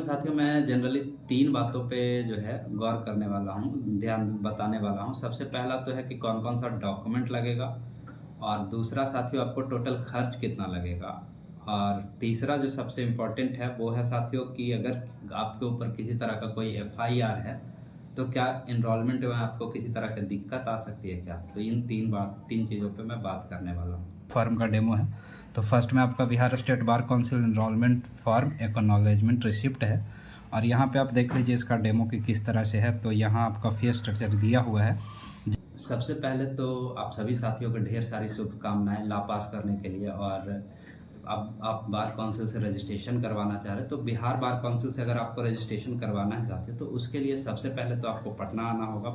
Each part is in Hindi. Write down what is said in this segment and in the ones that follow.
साथियों मैं जनरली 3 बातों पे जो है गौर करने वाला हूँ, ध्यान बताने वाला हूँ। सबसे पहला तो है कि कौन-कौन सा डॉक्यूमेंट लगेगा और दूसरा साथियों आपको टोटल खर्च कितना लगेगा और तीसरा जो सबसे इम्पोर्टेंट है वो है साथियों कि अगर आपके ऊपर किसी तरह का कोई एफआईआर है, तो क्या एनरोलमेंट में आपको किसी तरह की दिक्कत आ सकती है क्या? तो इन 3 चीज़ों पे मैं बात करने वाला हूँ। फर्म का डेमो है। तो फर्स्ट में आपका Bihar state bar council enrolment form acknowledgement receipt है और यहाँ पे आप देख लीजिए इसका डेमो कि किस तरह से है। तो यहाँ आपका फी स्ट्रक्चर दिया हुआ है। सबसे पहले तो आप सभी साथियों को ढेर सारी शुभकामनाएं ला पास करने के लिए। और अब आप बार काउंसिल से रजिस्ट्रेशन करवाना चाह रहे हैं तो बिहार बार काउंसिल से अगर आपको रजिस्ट्रेशन करवाना है साथियों, तो उसके लिए सबसे पहले तो आपको पटना आना होगा,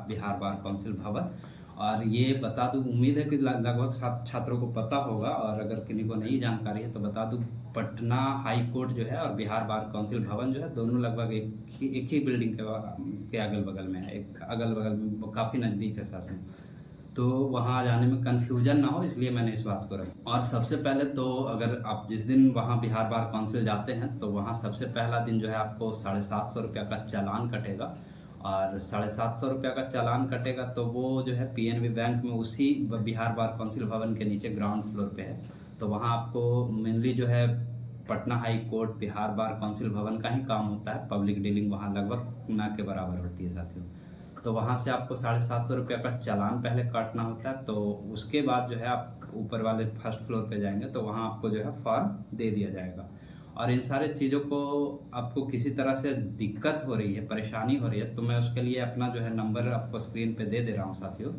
बिहार बार काउंसिल भवन। और ये बता दूं, उम्मीद है कि लगभग छात्रों को पता होगा, और अगर किसी को नहीं जानकारी है तो बता दूं, पटना हाई कोर्ट जो है और बिहार बार काउंसिल भवन जो है, दोनों लगभग एक ही बिल्डिंग के अगल बगल में है। एक अगल बगल में काफ़ी नज़दीक है साथियों। तो वहाँ जाने में कन्फ्यूजन ना हो, इसलिए मैंने इस बात को रखा। और सबसे पहले तो अगर आप जिस दिन वहाँ बिहार बार काउंसिल जाते हैं तो वहाँ सबसे पहला दिन जो है आपको 750 का चालान कटेगा। और 750 का चालान कटेगा तो वो जो है पीएनबी बैंक में उसी बिहार बार काउंसिल भवन के नीचे ग्राउंड फ्लोर पे है। तो वहाँ आपको मेनली जो है पटना हाई कोर्ट बिहार बार काउंसिल भवन का ही काम होता है। पब्लिक डीलिंग वहाँ लगभग ना के बराबर होती है साथियों। तो वहाँ से आपको 750 का चालान पहले काटना होता है। तो उसके बाद जो है आप ऊपर वाले फर्स्ट फ्लोर पे जाएंगे तो वहाँ आपको जो है फॉर्म दे दिया जाएगा। और इन सारे चीज़ों को आपको किसी तरह से दिक्कत हो रही है, परेशानी हो रही है, तो मैं उसके लिए अपना जो है नंबर आपको स्क्रीन पे दे दे रहा हूँ साथियों।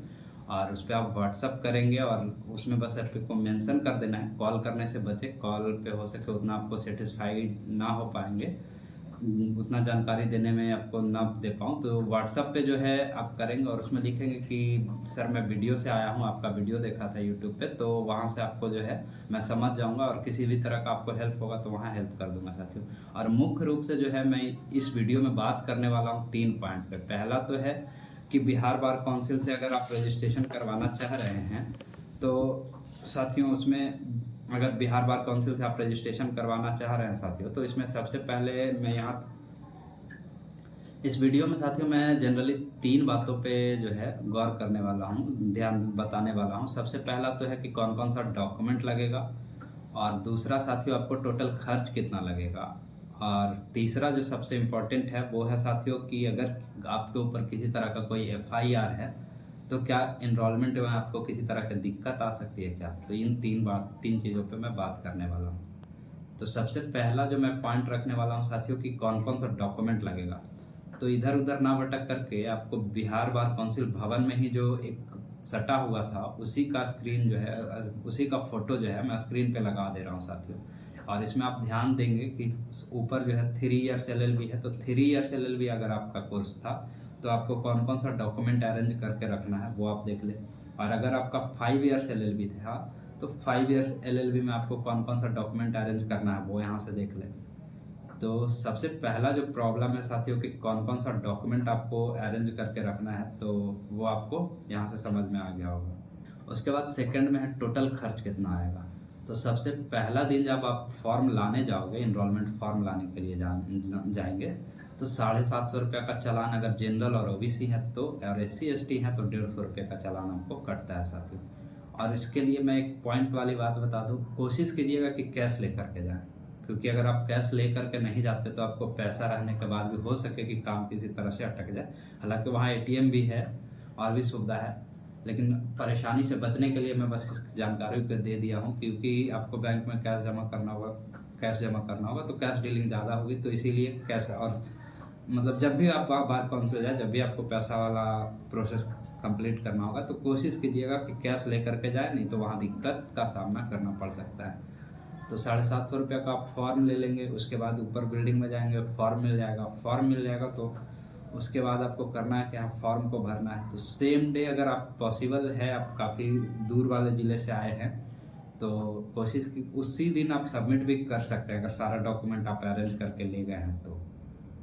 और उस पर आप व्हाट्सअप करेंगे और उसमें बस आपको मेंशन कर देना है। कॉल करने से बचे, कॉल पे हो सके उतना आपको सेटिस्फाइड ना हो पाएंगे, उतना जानकारी देने में आपको ना दे पाऊँ। तो व्हाट्सअप पे जो है आप करेंगे और उसमें लिखेंगे कि सर मैं वीडियो से आया हूँ, आपका वीडियो देखा था यूट्यूब पे, तो वहाँ से आपको जो है मैं समझ जाऊँगा और किसी भी तरह का आपको हेल्प होगा तो वहाँ हेल्प कर दूँगा साथियों। और मुख्य रूप से जो है मैं इस वीडियो में बात करने वाला हूँ 3 पॉइंट पे। पहला तो है कि बिहार बार काउंसिल से अगर आप रजिस्ट्रेशन करवाना चाह रहे हैं तो साथियों उसमें अगर बिहार बार काउंसिल से आप रजिस्ट्रेशन करवाना चाह रहे हैं साथियों, तो इसमें सबसे पहले मैं यहाँ इस वीडियो में साथियों मैं जनरली 3 बातों पे जो है गौर करने वाला हूँ, ध्यान बताने वाला हूँ। सबसे पहला तो है कि कौन-कौन सा डॉक्यूमेंट लगेगा और दूसरा साथियों आपको टोटल खर्च कितना लगेगा और तीसरा जो सबसे इम्पोर्टेंट है वो है साथियों कि अगर आपके ऊपर किसी तरह का कोई एफआईआर है, तो क्या एनरोलमेंट में आपको किसी तरह की दिक्कत आ सकती है क्या? तो इन 3 चीज़ों पे मैं बात करने वाला हूँ। तो सबसे पहला जो मैं पॉइंट रखने वाला हूँ साथियों कि कौन-कौन सा डॉक्यूमेंट लगेगा। तो इधर-उधर ना भटक करके आपको बिहार बार काउंसिल भवन में ही जो एक सटा हुआ था उसी का स्क्रीन जो है उसी का फ़ोटो जो है मैं स्क्रीन पे लगा दे रहा हूँ साथियों। और इसमें आप ध्यान देंगे कि ऊपर जो है 3 इयर्स एलएलबी है, तो 3 इयर्स एलएलबी अगर आपका कोर्स था तो आपको कौन-कौन सा डॉक्यूमेंट अरेंज करके रखना है वो आप देख लें। और अगर आपका 5 इयर्स एलएलबी था तो 5 इयर्स एलएलबी में आपको कौन-कौन सा डॉक्यूमेंट अरेंज करना है वो यहाँ से देख लें। तो सबसे पहला जो प्रॉब्लम है साथियों कि कौन-कौन सा डॉक्यूमेंट आपको अरेंज करके रखना है, तो वो आपको यहाँ से समझ में आ गया होगा। उसके बाद सेकंड में है टोटल खर्च कितना आएगा। तो सबसे पहला दिन जब आप फॉर्म लाने जाओगे, एनरोलमेंट फॉर्म लाने के लिए जाएंगे, तो 750 का चालान अगर जनरल और ओबीसी है तो, और एससी एसटी है तो 150 का चालान आपको कटता है साथियों। और इसके लिए मैं एक पॉइंट वाली बात बता दूं, कोशिश कीजिएगा कि कैश लेकर के जाएं, क्योंकि अगर आप कैश लेकर के नहीं जाते तो आपको पैसा रहने के बाद भी हो सके कि काम किसी तरह से अटक जाए। हालांकि वहाँ एटीएम भी है और भी सुविधा है, लेकिन परेशानी से बचने के लिए मैं बस इस जानकारी को दे दिया हूँ, क्योंकि आपको बैंक में कैश जमा करना होगा तो कैश डीलिंग ज़्यादा होगी, तो इसीलिए कैश। और मतलब जब भी आप बार काउंसिल जाए, जब भी आपको पैसा वाला प्रोसेस कंप्लीट करना होगा तो कोशिश कीजिएगा कि कैश लेकर के जाए, नहीं तो वहाँ दिक्कत का सामना करना पड़ सकता है। तो 750 का आप फॉर्म ले लेंगे, उसके बाद ऊपर बिल्डिंग में जाएंगे, फॉर्म मिल जाएगा तो उसके बाद आपको करना है कि आप फॉर्म को भरना है। तो सेम डे अगर आप पॉसिबल है, आप काफ़ी दूर वाले ज़िले से आए हैं तो कोशिश की उसी दिन आप सबमिट भी कर सकते हैं, अगर सारा डॉक्यूमेंट आप अरेंज करके ले गए हैं तो।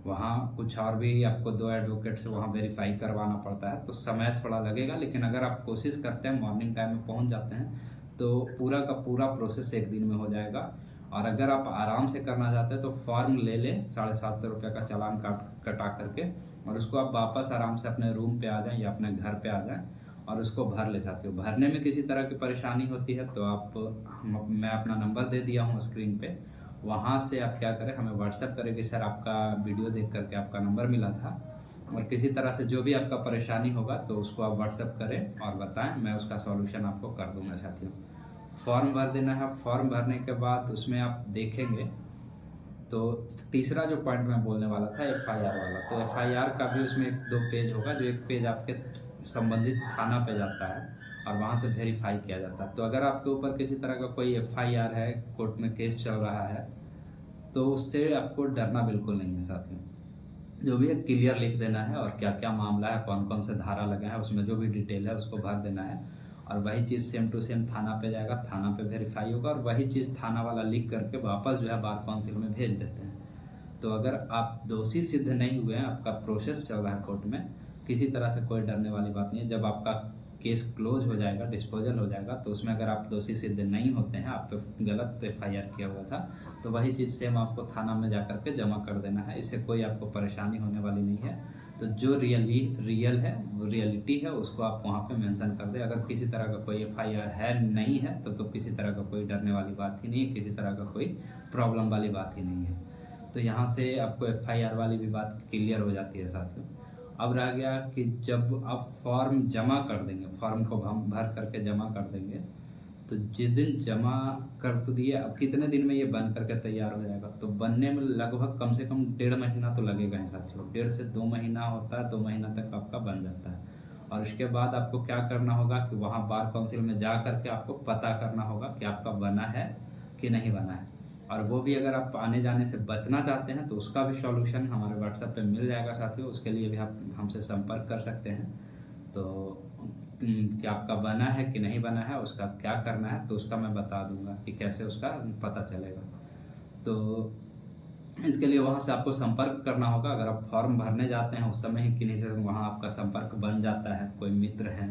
वहाँ कुछ और भी आपको 2 एडवोकेट से वहाँ वेरीफाई करवाना पड़ता है, तो समय थोड़ा लगेगा, लेकिन अगर आप कोशिश करते हैं, मॉर्निंग टाइम में पहुँच जाते हैं तो पूरा का पूरा प्रोसेस एक दिन में हो जाएगा। और अगर आप आराम से करना चाहते हैं तो फॉर्म ले लें, 750 रुपये का चालान कटा करके, और उसको आप वापस आराम से अपने रूम पे आ जाएं या अपने घर पे आ जाएं और उसको भर ले जाते हो। भरने में किसी तरह की परेशानी होती है तो मैं अपना नंबर दे दिया हूँ स्क्रीन पे, वहाँ से आप क्या करें, हमें व्हाट्सएप करें कि सर आपका वीडियो देख करके आपका नंबर मिला था, और किसी तरह से जो भी आपका परेशानी होगा तो उसको आप व्हाट्सएप करें और बताएं, मैं उसका सॉल्यूशन आपको कर दूंगा साथियों। फॉर्म भर देना है। फॉर्म भरने के बाद उसमें आप देखेंगे तो तीसरा जो पॉइंट मैं बोलने वाला था एफआईआर वाला, तो एफआईआर का भी उसमें 1-2 पेज होगा, जो एक पेज आपके संबंधित थाना पे जाता है और वहाँ से वेरीफाई किया जाता है। तो अगर आपके ऊपर किसी तरह का कोई एफआईआर है, कोर्ट में केस चल रहा है, तो उससे आपको डरना बिल्कुल नहीं है साथियों। जो भी है क्लियर लिख देना है और क्या क्या मामला है, कौन कौन से धारा लगे हैं, उसमें जो भी डिटेल है उसको भर देना है, और वही चीज़ सेम टू सेम थाना पे जाएगा, थाना पे वेरीफाई होगा, और वही चीज़ थाना वाला लिख करके वापस जो है बार काउंसिल में भेज देते हैं। तो अगर आप दोषी सिद्ध नहीं हुए हैं, आपका प्रोसेस चल रहा है कोर्ट में, किसी तरह से कोई डरने वाली बात नहीं है। जब आपका केस क्लोज हो जाएगा, डिस्पोजल हो जाएगा, तो उसमें अगर आप दोषी सिद्ध नहीं होते हैं, आप पे गलत एफआईआर किया हुआ था, तो वही चीज़ सेम आपको थाना में जा कर के जमा कर देना है। इससे कोई आपको परेशानी होने वाली नहीं है। तो जो रियल है, वो रियलिटी है, उसको आप वहाँ पे मेंशन कर दें। अगर किसी तरह का कोई एफआईआर है नहीं है तो किसी तरह का कोई डरने वाली बात ही नहीं है, किसी तरह का कोई प्रॉब्लम वाली बात ही नहीं है। तो यहाँ से आपको एफआईआर वाली भी बात क्लियर हो जाती है साथियों। अब रह गया कि जब आप फॉर्म जमा कर देंगे, फॉर्म को हम भर करके जमा कर देंगे, तो जिस दिन जमा कर तो दिए, अब कितने दिन में ये बन करके तैयार हो जाएगा, तो बनने में लगभग कम से कम 1.5 महीना तो लगेगा ही साथियों। 1.5 से 2 महीना होता है, 2 महीना तक आपका बन जाता है। और उसके बाद आपको क्या करना होगा कि वहाँ बार काउंसिल में जा करके आपको पता करना होगा कि आपका बना है कि नहीं बना है। और वो भी अगर आप आने जाने से बचना चाहते हैं तो उसका भी सॉल्यूशन हमारे व्हाट्सएप पे मिल जाएगा साथियों। उसके लिए भी आप हमसे संपर्क कर सकते हैं। तो कि आपका बना है कि नहीं बना है, उसका क्या करना है, तो उसका मैं बता दूंगा कि कैसे उसका पता चलेगा। तो इसके लिए वहाँ से आपको संपर्क करना होगा। अगर आप फॉर्म भरने जाते हैं उस समय ही किन्हीं से वहाँ आपका संपर्क बन जाता है, कोई मित्र हैं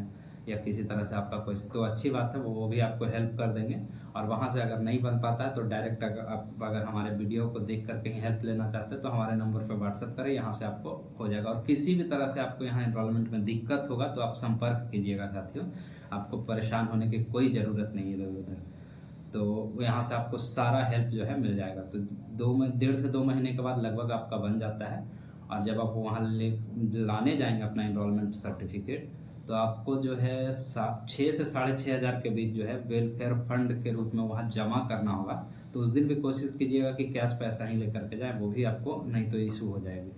या किसी तरह से आपका कोई, तो अच्छी बात है, वो भी आपको हेल्प कर देंगे। और वहाँ से अगर नहीं बन पाता है तो डायरेक्ट अगर हमारे वीडियो को देख कर कहीं हेल्प लेना चाहते हैं तो हमारे नंबर पर व्हाट्सअप करें, यहाँ से आपको हो जाएगा। और किसी भी तरह से आपको यहाँ एनरोलमेंट में दिक्कत होगा तो आप संपर्क कीजिएगा साथियों, आपको परेशान होने की कोई ज़रूरत नहीं है इधर उधर। तो यहाँ से आपको सारा हेल्प जो है मिल जाएगा। तो 1.5 से 2 महीने के बाद लगभग आपका बन जाता है। और जब आप वहाँ लाने जाएंगे अपना इनरोलमेंट सर्टिफिकेट, तो आपको जो है 6 से 6,500 के बीच जो है वेलफेयर फंड के रूप में वहाँ जमा करना होगा। तो उस दिन भी कोशिश कीजिएगा कि कैश पैसा ही लेकर के जाएँ, वो भी आपको नहीं तो इशू हो जाएगी।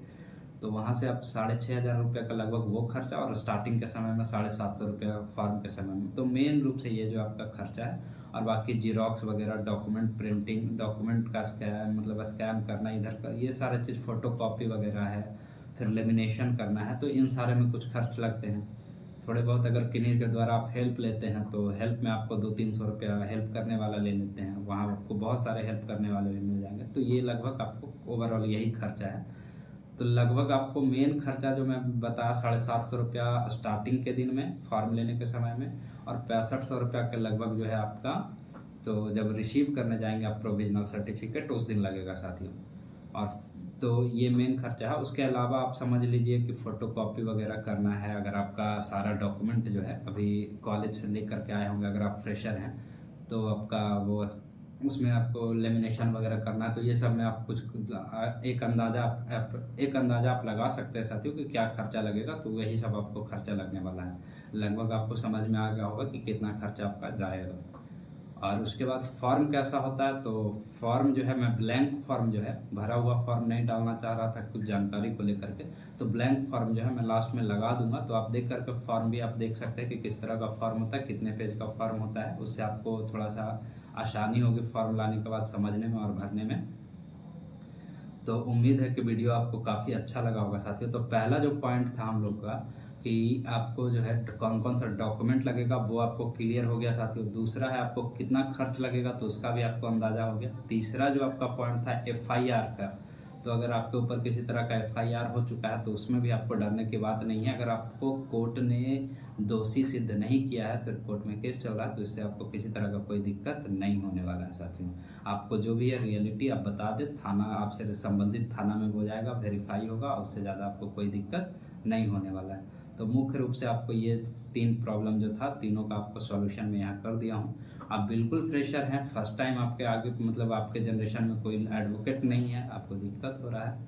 तो वहाँ से आप 6,500 का लगभग वो खर्चा, और स्टार्टिंग के समय में 750 फॉर्म के समय में। तो मेन रूप से ये जो आपका खर्चा है, और बाकी जीरोक्स वगैरह, डॉक्यूमेंट प्रिंटिंग, डॉक्यूमेंट का स्कैन करना इधर का, ये सारे चीज़, फोटो कॉपी वगैरह है, फिर लेमिनेशन करना है, तो इन सारे में कुछ खर्च लगते हैं। थोड़े बहुत अगर किन्हीं के द्वारा आप हेल्प लेते हैं तो हेल्प में आपको 200-300 हेल्प करने वाला ले लेते हैं, वहाँ आपको बहुत सारे हेल्प करने वाले भी मिल जाएंगे। तो ये लगभग आपको ओवरऑल यही खर्चा है। तो लगभग आपको मेन खर्चा जो मैं बताया 750 स्टार्टिंग के दिन में फॉर्म लेने के समय में, और 6500 के लगभग जो है आपका, तो जब रिसीव करने जाएंगे आप प्रोविजनल सर्टिफिकेट उस दिन लगेगा साथियों। और तो ये मेन खर्चा है। उसके अलावा आप समझ लीजिए कि फ़ोटो कॉपी वगैरह करना है, अगर आपका सारा डॉक्यूमेंट जो है अभी कॉलेज से लेकर के आए होंगे, अगर आप फ्रेशर हैं तो आपका वो उसमें आपको लेमिनेशन वगैरह करना है। तो ये सब में आप कुछ एक अंदाज़ा आप लगा सकते हैं साथियों कि क्या खर्चा लगेगा। तो वही सब आपको खर्चा लगने वाला है। लगभग आपको समझ में आ गया होगा कि कितना खर्चा आपका जाएगा। और उसके बाद फॉर्म कैसा होता है, तो फॉर्म जो है, मैं ब्लैंक फॉर्म जो है, भरा हुआ फॉर्म नहीं डालना चाह रहा था कुछ जानकारी को लेकर के, तो ब्लैंक फॉर्म जो है मैं लास्ट में लगा दूंगा। तो आप देख करके फॉर्म भी आप देख सकते हैं कि किस तरह का फॉर्म होता है, कितने पेज का फॉर्म होता है। उससे आपको थोड़ा सा आसानी होगी फॉर्म लाने के बाद समझने में और भरने में। तो उम्मीद है कि वीडियो आपको काफ़ी अच्छा लगा होगा साथियों। तो पहला जो पॉइंट था हम लोग का कि आपको जो है कौन कौन सा डॉक्यूमेंट लगेगा, वो आपको क्लियर हो गया साथियों। दूसरा है आपको कितना खर्च लगेगा, तो उसका भी आपको अंदाज़ा हो गया। तीसरा जो आपका पॉइंट था एफआईआर का, तो अगर आपके ऊपर किसी तरह का FIR हो चुका है तो उसमें भी आपको डरने की बात नहीं है। अगर आपको कोर्ट ने दोषी सिद्ध नहीं किया है, सिर्फ कोर्ट में केस चल रहा है, तो इससे आपको किसी तरह का कोई दिक्कत नहीं होने वाला है साथियों। आपको जो भी है रियलिटी आप बता दें, थाना आपसे संबंधित थाना में हो जाएगा, वेरीफाई होगा, उससे ज़्यादा आपको कोई दिक्कत नहीं होने वाला है। तो मुख्य रूप से आपको ये 3 प्रॉब्लम जो था, तीनों का आपको सॉल्यूशन मैं यहाँ कर दिया हूँ। आप बिल्कुल फ्रेशर हैं, फर्स्ट टाइम आपके आगे मतलब आपके जनरेशन में कोई एडवोकेट नहीं है, आपको दिक्कत हो रहा है,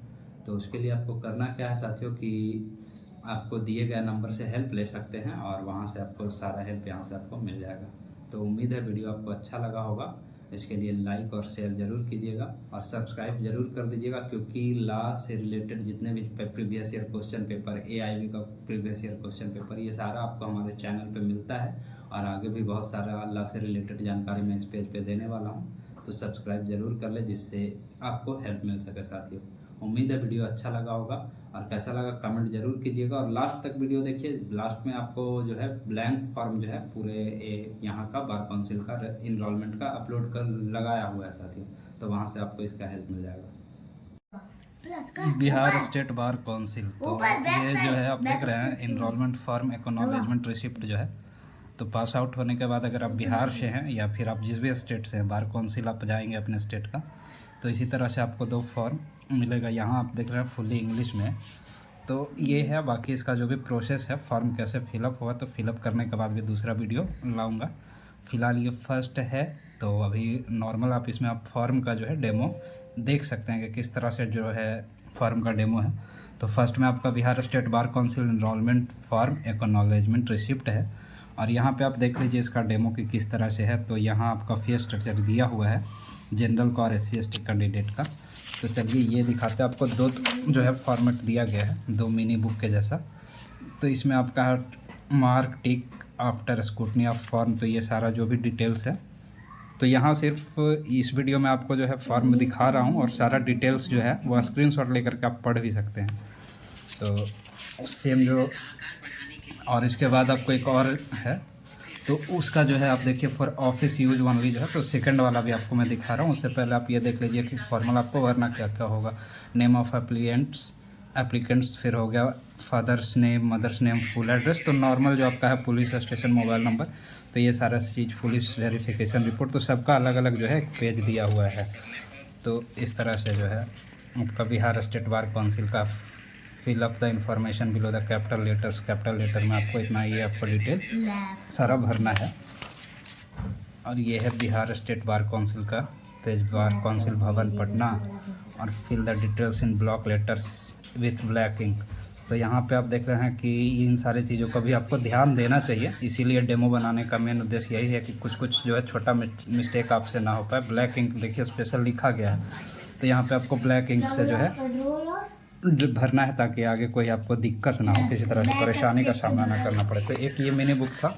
तो उसके लिए आपको करना क्या है साथियों कि आपको दिए गए नंबर से हेल्प ले सकते हैं और वहाँ से आपको सारा हेल्प यहाँ से आपको मिल जाएगा। तो उम्मीद है वीडियो आपको अच्छा लगा होगा। इसके लिए लाइक और शेयर ज़रूर कीजिएगा और सब्सक्राइब ज़रूर कर दीजिएगा, क्योंकि लॉ से रिलेटेड जितने भी previous year question paper, AIB का प्रीवियस ईयर क्वेश्चन पेपर, ये सारा आपको हमारे चैनल पे मिलता है और आगे भी बहुत सारा लॉ से रिलेटेड जानकारी मैं इस पेज पे देने वाला हूँ। तो सब्सक्राइब ज़रूर कर ले, जिससे आपको हेल्प मिल सके साथियों। उम्मीद है वीडियो अच्छा लगा होगा और कैसा लगा कमेंट जरूर कीजिएगा और लास्ट तक वीडियो देखिए। लास्ट में आपको जो है ब्लैंक फॉर्म जो है पूरे यहाँ का बार काउंसिल का इनरोलमेंट का अपलोड कर लगाया हुआ है साथियों, तो वहाँ से आपको इसका हेल्प मिल जाएगा। बिहार स्टेट बार काउंसिल, तो ये जो है आप देख रहे हैं इनरोलमेंट फॉर्म एक्नॉलेजमेंट रिसिप्ट जो है, तो पास आउट होने के बाद अगर आप बिहार से हैं या फिर आप जिस भी स्टेट से हैं, बार काउंसिल आप जाएंगे अपने स्टेट का, तो इसी तरह से आपको 2 फॉर्म मिलेगा। यहाँ आप देख रहे हैं फुली इंग्लिश में, तो ये है। बाकी इसका जो भी प्रोसेस है, फॉर्म कैसे फिलअप होगा, तो फिलअप करने के बाद भी दूसरा वीडियो लाऊंगा। फ़िलहाल ये फर्स्ट है, तो अभी नॉर्मल आप इसमें आप फॉर्म का जो है डेमो देख सकते हैं कि किस तरह से जो है फॉर्म का डेमो है। तो फर्स्ट में आपका Bihar state bar council enrolment form acknowledgement receipt है और यहाँ पे आप देख लीजिए इसका डेमो की किस तरह से है। तो यहाँ आपका फीस स्ट्रक्चर दिया हुआ है जनरल का और SC ST कैंडिडेट का। तो चलिए ये दिखाते हैं आपको। 2 जो है फॉर्मेट दिया गया है, 2 मिनी बुक के जैसा। तो इसमें आपका mark tick after scrutiny of form, तो ये सारा जो भी डिटेल्स है, तो यहाँ सिर्फ इस वीडियो में आपको जो है फॉर्म दिखा रहा हूँ और सारा डिटेल्स जो है वो स्क्रीनशॉट लेकर के आप पढ़ भी सकते हैं। तो सेम जो, और इसके बाद आपको एक और है, तो उसका जो है आप देखिए फॉर ऑफिस यूज ओनली जो है, तो सेकंड वाला भी आपको मैं दिखा रहा हूँ। उससे पहले आप ये देख लीजिए कि फॉर्मल आपको भरना क्या क्या होगा। नेम ऑफ एप्लीकेंट्स, फिर हो गया father's name, mother's name, full address, तो नॉर्मल जो आपका है पुलिस स्टेशन, मोबाइल नंबर, तो ये सारा चीज़, पुलिस वेरिफिकेशन रिपोर्ट, तो सबका अलग अलग जो है एक पेज दिया हुआ है। तो इस तरह से जो है आपका बिहार स्टेट बार काउंसिल का fill up the information below the capital letters, capital letter में आपको इतना ये आपको डिटेल सारा भरना है। और ये है बिहार स्टेट बार काउंसिल का page, bar council Bhavan Patna, और fill the details in block letters with black ink. तो यहाँ पे आप देख रहे हैं कि इन सारी चीज़ों का भी आपको ध्यान देना चाहिए, इसीलिए डेमो बनाने का मेन उद्देश्य यही है कि कुछ कुछ जो है छोटा मिस्टेक आपसे ना हो पाए। ब्लैक इंक देखिए स्पेशल लिखा गया है, तो यहाँ पे आपको ब्लैक इंक से जो है भरना है ताकि आगे कोई आपको दिक्कत ना हो, किसी तरह की परेशानी का सामना ना करना पड़े। तो एक ये मिनी बुक था,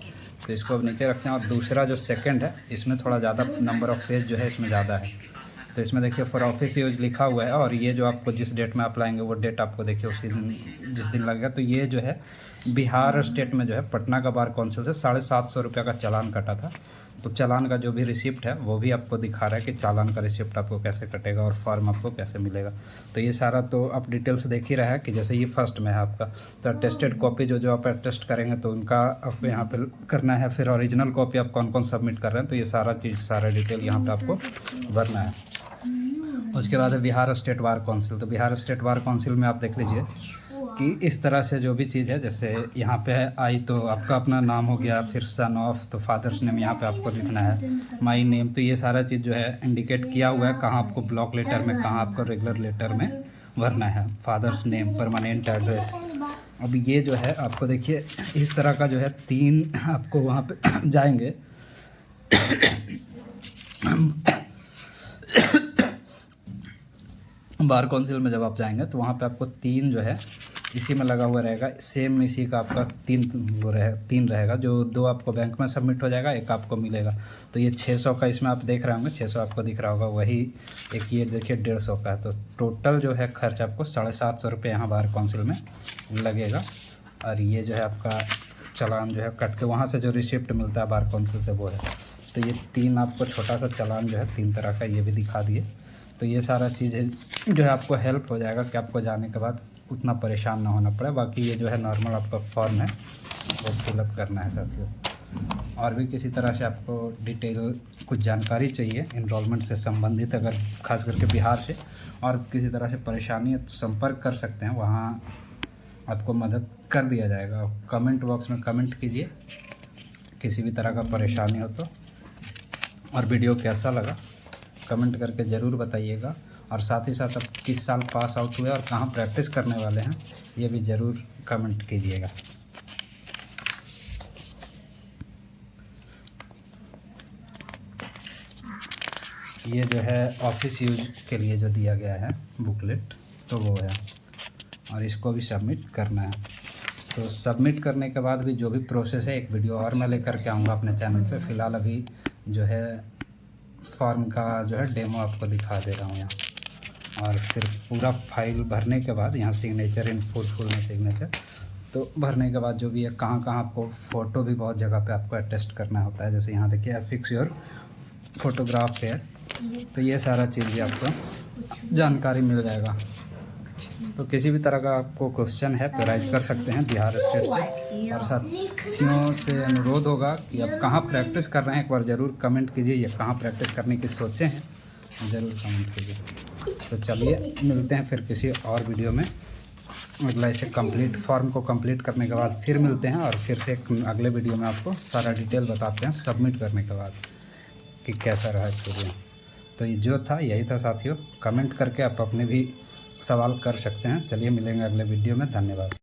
तो इसको अब नीचे रखते हैं। और दूसरा जो सेकंड है, इसमें थोड़ा ज़्यादा नंबर ऑफ़ पेज जो है इसमें ज़्यादा है, तो इसमें देखिए फॉर ऑफिस यूज लिखा हुआ है। और ये जो आपको जिस डेट में आप लाएंगे वो डेट आपको देखिए उसी दिन जिस दिन लगेगा। तो ये जो है बिहार स्टेट में जो है पटना का बार काउंसिल से 750 रुपये का चालान कटा था। तो चालान का जो भी रिसिप्ट है वो भी आपको दिखा रहा है कि चालान का रिसिप्ट आपको कैसे कटेगा और फॉर्म आपको कैसे मिलेगा। तो ये सारा तो आप डिटेल्स देख ही रहा है कि जैसे ये फर्स्ट में है आपका, तो अटेस्टेड कॉपी जो आप अटेस्ट करेंगे तो उनका आपको यहाँ पे करना है। फिर ओरिजिनल कॉपी आप कौन कौन सबमिट कर रहे हैं, तो ये सारा चीज़, सारा डिटेल यहाँ पे आपको भरना है। उसके बाद है बिहार स्टेट बार काउंसिल। तो बिहार स्टेट बार काउंसिल में आप देख लीजिए कि इस तरह से जो भी चीज़ है, जैसे यहाँ पे है आई, तो आपका अपना नाम हो गया, फिर सन ऑफ, तो फादर्स नेम यहाँ पे आपको लिखना है, माई नेम, तो ये सारा चीज़ जो है इंडिकेट किया हुआ है कहाँ आपको ब्लॉक लेटर में, कहाँ आपको रेगुलर लेटर में भरना है। Father's name, permanent address. अब ये जो है आपको देखिए इस तरह का जो है 3 आपको वहाँ पे जाएंगे बार काउंसिल में जब आप जाएंगे तो वहाँ पे आपको 3 जो है इसी में लगा हुआ रहेगा, सेम इसी का आपका 3 रहेगा, जो 2 आपको बैंक में सबमिट हो जाएगा, 1 आपको मिलेगा। तो ये 600 का इसमें आप देख रहे होंगे, 600 आपको दिख रहा होगा, वही एक ये देखिए 150 का है। तो टोटल जो है खर्च आपको 750 रुपये यहाँ बार काउंसिल में लगेगा। और ये जो है आपका चालान जो है कट के वहाँ से जो रिसिप्ट मिलता है बार काउंसिल से वो है। तो ये 3 आपको छोटा सा चालान जो है 3 तरह का ये भी दिखा दिए। तो ये सारा चीज़ें जो है आपको हेल्प हो जाएगा कि आपको जाने के बाद उतना परेशान ना होना पड़े। बाकी ये जो है नॉर्मल आपका फॉर्म है वो फिलअप करना है साथियों। और भी किसी तरह से आपको डिटेल कुछ जानकारी चाहिए इनरोलमेंट से संबंधित, अगर खास करके बिहार से और किसी तरह से परेशानी है तो संपर्क कर सकते हैं, वहाँ आपको मदद कर दिया जाएगा। कमेंट बॉक्स में कमेंट कीजिए किसी भी तरह का परेशानी हो तो। और वीडियो कैसा लगा कमेंट करके ज़रूर बताइएगा। और साथ ही साथ आप किस साल पास आउट हुए और कहाँ प्रैक्टिस करने वाले हैं ये भी ज़रूर कमेंट कीजिएगा। ये जो है ऑफिस यूज के लिए जो दिया गया है बुकलेट, तो वो है, और इसको भी सबमिट करना है। तो सबमिट करने के बाद भी जो भी प्रोसेस है एक वीडियो और मैं लेकर के आऊँगा अपने चैनल पे। फ़िलहाल अभी जो है फॉर्म का जो है डेमो आपको दिखा दे रहा हूँ यहाँ। और फिर पूरा फाइल भरने के बाद यहाँ सिग्नेचर इन फुल में सिग्नेचर, तो भरने के बाद जो भी है कहाँ आपको फ़ोटो भी बहुत जगह पे आपको अटेस्ट करना होता है। जैसे यहाँ देखिए फिक्स योर फोटोग्राफ है, तो ये सारा चीज़ भी आपको जानकारी मिल जाएगा। तो किसी भी तरह का आपको क्वेश्चन है तो राइज कर सकते हैं बिहार स्टेट से। और साथियों से अनुरोध होगा कि आप कहाँ प्रैक्टिस कर रहे हैं एक बार ज़रूर कमेंट कीजिए, या कहाँ प्रैक्टिस करने की सोचे हैं ज़रूर कमेंट कीजिए। तो चलिए मिलते हैं फिर किसी और वीडियो में। अगला इसे कंप्लीट फॉर्म को कंप्लीट करने के बाद फिर मिलते हैं, और फिर से एक अगले वीडियो में आपको सारा डिटेल बताते हैं सबमिट करने के बाद कि कैसा रहा एक्सपीरियंस। तो ये जो था यही था साथियों। कमेंट करके आप अपने भी सवाल कर सकते हैं। चलिए मिलेंगे अगले वीडियो में। धन्यवाद।